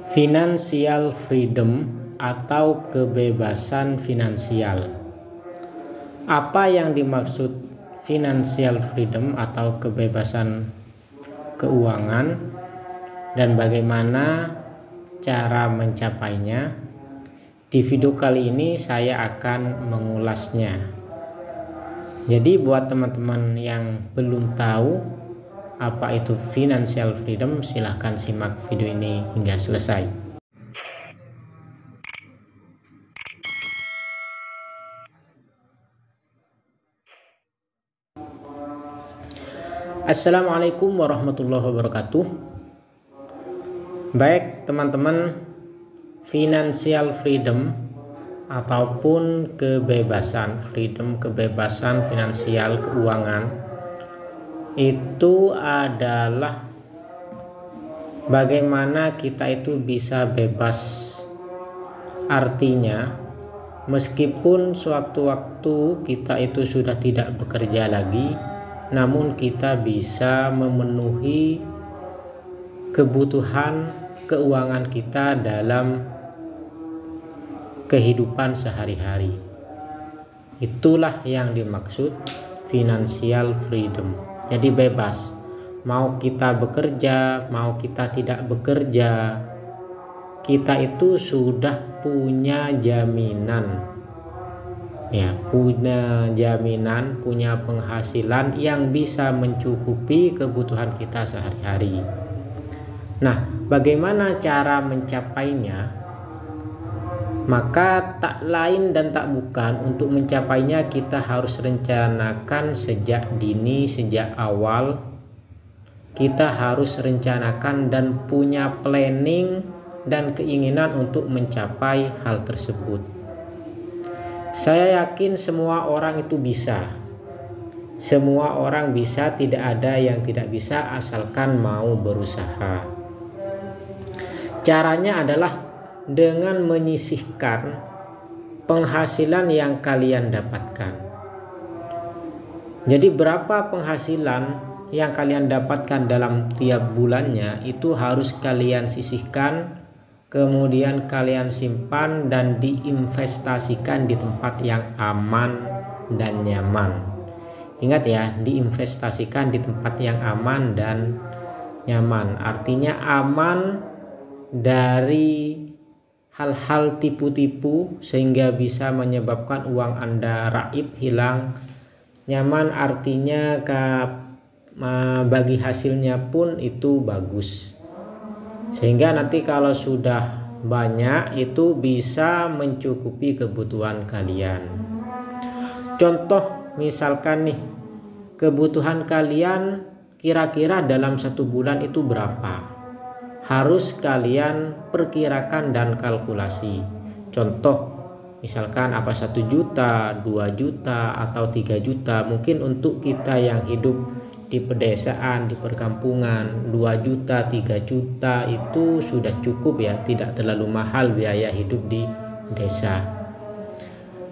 Financial freedom atau kebebasan finansial. Apa yang dimaksud financial freedom atau kebebasan keuangan dan bagaimana cara mencapainya? Di video kali ini saya akan mengulasnya. Jadi buat teman-teman yang belum tahu apa itu financial freedom, silahkan simak video ini hingga selesai. Assalamualaikum warahmatullahi wabarakatuh. Baik teman-teman, financial freedom ataupun kebebasan finansial keuangan itu adalah bagaimana kita itu bisa bebas. Artinya meskipun sewaktu-waktu kita itu sudah tidak bekerja lagi, namun kita bisa memenuhi kebutuhan keuangan kita dalam kehidupan sehari-hari. Itulah yang dimaksud financial freedom. Jadi bebas, mau kita bekerja, mau kita tidak bekerja, kita itu sudah punya jaminan, punya penghasilan yang bisa mencukupi kebutuhan kita sehari-hari. Nah, bagaimana cara mencapainya? Maka tak lain dan tak bukan, untuk mencapainya kita harus rencanakan sejak dini, sejak awal. Kita harus rencanakan dan punya planning dan keinginan untuk mencapai hal tersebut. Saya yakin semua orang itu bisa. Semua orang bisa, tidak ada yang tidak bisa asalkan mau berusaha. Caranya adalah dengan menyisihkan penghasilan yang kalian dapatkan. Jadi berapa penghasilan yang kalian dapatkan dalam tiap bulannya itu harus kalian sisihkan, kemudian kalian simpan dan diinvestasikan di tempat yang aman dan nyaman. Ingat ya, diinvestasikan di tempat yang aman dan nyaman. Artinya aman dari hal-hal tipu-tipu sehingga bisa menyebabkan uang Anda raib, hilang. Nyaman artinya bagi hasilnya pun itu bagus, sehingga nanti kalau sudah banyak itu bisa mencukupi kebutuhan kalian. Contoh misalkan nih, kebutuhan kalian kira-kira dalam satu bulan itu berapa? Harus kalian perkirakan dan kalkulasi. Contoh misalkan 1 juta, 2 juta atau 3 juta. Mungkin untuk kita yang hidup di pedesaan, di perkampungan, 2 juta, 3 juta itu sudah cukup ya, tidak terlalu mahal biaya hidup di desa.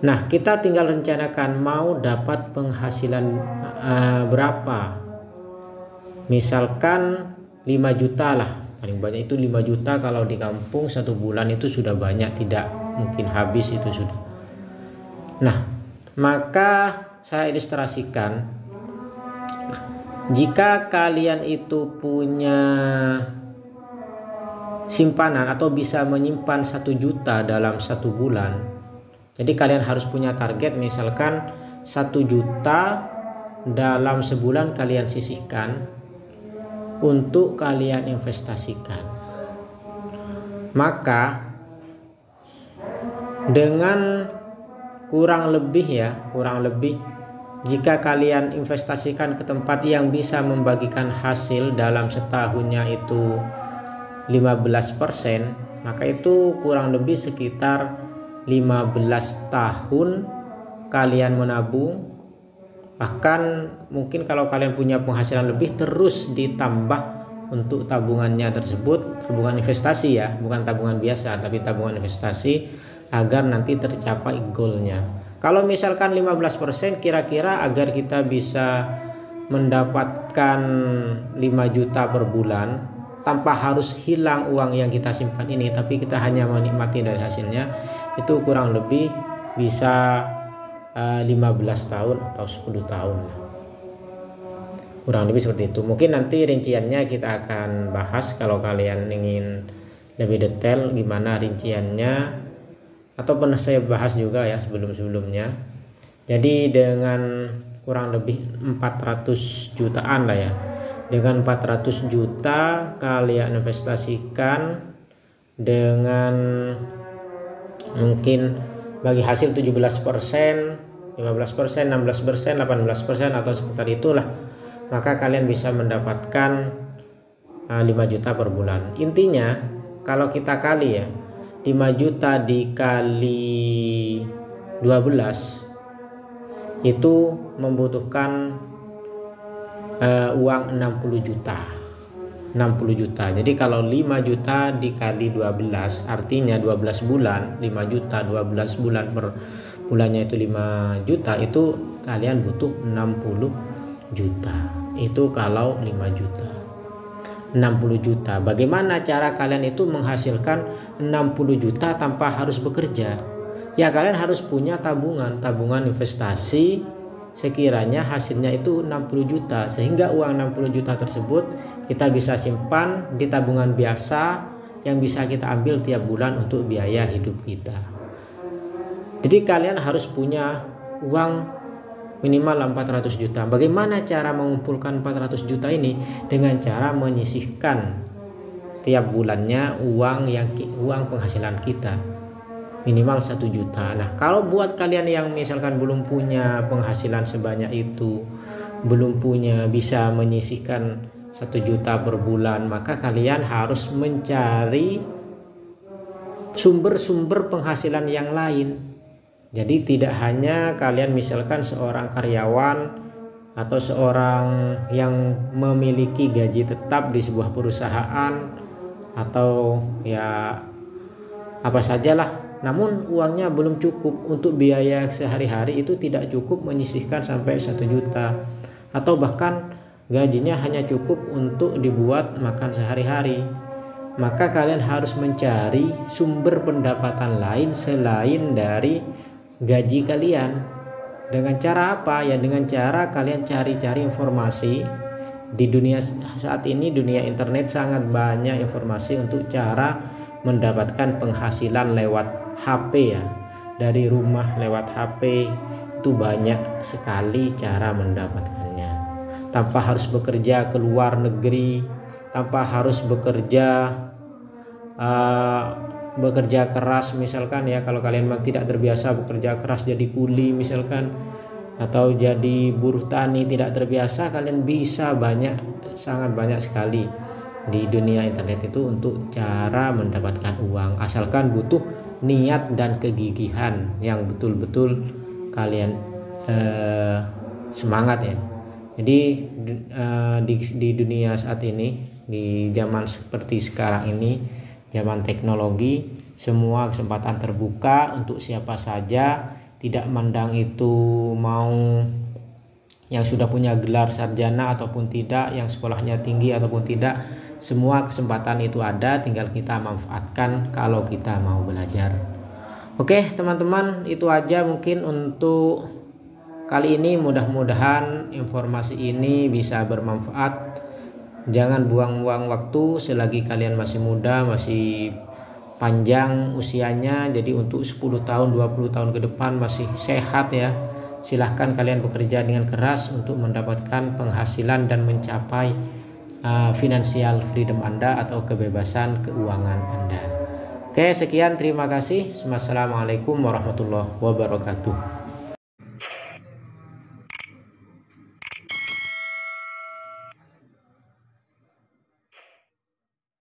Nah, kita tinggal rencanakan mau dapat penghasilan berapa. Misalkan 5 juta lah. Paling banyak itu 5 juta kalau di kampung, satu bulan itu sudah banyak, tidak mungkin habis itu sudah. Nah, maka saya ilustrasikan, jika kalian itu punya simpanan atau bisa menyimpan 1 juta dalam satu bulan, jadi kalian harus punya target misalkan 1 juta dalam sebulan kalian sisihkan untuk kalian investasikan. Maka dengan kurang lebih jika kalian investasikan ke tempat yang bisa membagikan hasil dalam setahunnya itu 15%, maka itu kurang lebih sekitar 15 tahun kalian menabung. Bahkan mungkin kalau kalian punya penghasilan lebih, terus ditambah untuk tabungannya tersebut, tabungan investasi ya, bukan tabungan biasa tapi tabungan investasi, agar nanti tercapai goalnya. Kalau misalkan 15%, kira-kira agar kita bisa mendapatkan 5 juta per bulan, tanpa harus hilang uang yang kita simpan ini, tapi kita hanya menikmati dari hasilnya, itu kurang lebih bisa 15 tahun atau 10 tahun lah. Kurang lebih seperti itu. Mungkin nanti rinciannya kita akan bahas kalau kalian ingin lebih detail gimana rinciannya, atau pernah saya bahas juga ya sebelum-sebelumnya. Jadi dengan kurang lebih 400 jutaan lah ya. Dengan 400 juta kalian investasikan dengan mungkin bagi hasil 17%, 15%, 16%, 18% atau sekitar itulah, maka kalian bisa mendapatkan 5 juta per bulan. Intinya kalau kita kali ya 5 juta dikali 12 itu membutuhkan uang 60 juta. Jadi kalau 5 juta dikali 12 artinya 12 bulan, 5 juta 12 bulan per bulannya itu 5 juta, itu kalian butuh 60 juta. Itu kalau 5 juta. 60 juta. Bagaimana cara kalian itu menghasilkan 60 juta tanpa harus bekerja? Ya kalian harus punya tabungan investasi sekiranya hasilnya itu 60 juta, sehingga uang 60 juta tersebut kita bisa simpan di tabungan biasa yang bisa kita ambil tiap bulan untuk biaya hidup kita. Jadi kalian harus punya uang minimal 400 juta. Bagaimana cara mengumpulkan 400 juta ini? Dengan cara menyisihkan tiap bulannya uang penghasilan kita minimal 1 juta. Nah, kalau buat kalian yang misalkan belum punya penghasilan sebanyak itu, belum punya bisa menyisihkan 1 juta per bulan, maka kalian harus mencari sumber-sumber penghasilan yang lain. Jadi tidak hanya kalian misalkan seorang karyawan atau seorang yang memiliki gaji tetap di sebuah perusahaan atau ya apa sajalah, namun uangnya belum cukup untuk biaya sehari-hari, itu tidak cukup menyisihkan sampai 1 juta, atau bahkan gajinya hanya cukup untuk dibuat makan sehari-hari. Maka kalian harus mencari sumber pendapatan lain selain dari gaji kalian. Dengan cara apa? Ya dengan cara kalian cari-cari informasi. Di dunia saat ini, dunia internet, sangat banyak informasi untuk cara mendapatkan penghasilan lewat HP ya. Dari rumah lewat HP itu banyak sekali cara mendapatkannya, tanpa harus bekerja ke luar negeri, tanpa harus bekerja keras misalkan ya. Kalau kalian memang tidak terbiasa bekerja keras jadi kuli misalkan, atau jadi buruh tani, tidak terbiasa, kalian bisa sangat banyak sekali di dunia internet itu untuk cara mendapatkan uang, asalkan butuh niat dan kegigihan yang betul-betul kalian semangat ya. Jadi di dunia saat ini, di zaman seperti sekarang ini, zaman teknologi, semua kesempatan terbuka untuk siapa saja, tidak mandang itu mau yang sudah punya gelar sarjana ataupun tidak, yang sekolahnya tinggi ataupun tidak. Semua kesempatan itu ada, tinggal kita manfaatkan kalau kita mau belajar. Oke teman-teman, itu aja mungkin untuk kali ini. Mudah-mudahan informasi ini bisa bermanfaat. Jangan buang-buang waktu selagi kalian masih muda, masih panjang usianya. Jadi untuk 10 tahun 20 tahun ke depan masih sehat ya, silahkan kalian bekerja dengan keras untuk mendapatkan penghasilan dan mencapai financial freedom Anda atau kebebasan keuangan Anda. Oke, sekian, terima kasih. Wassalamualaikum warahmatullahi wabarakatuh.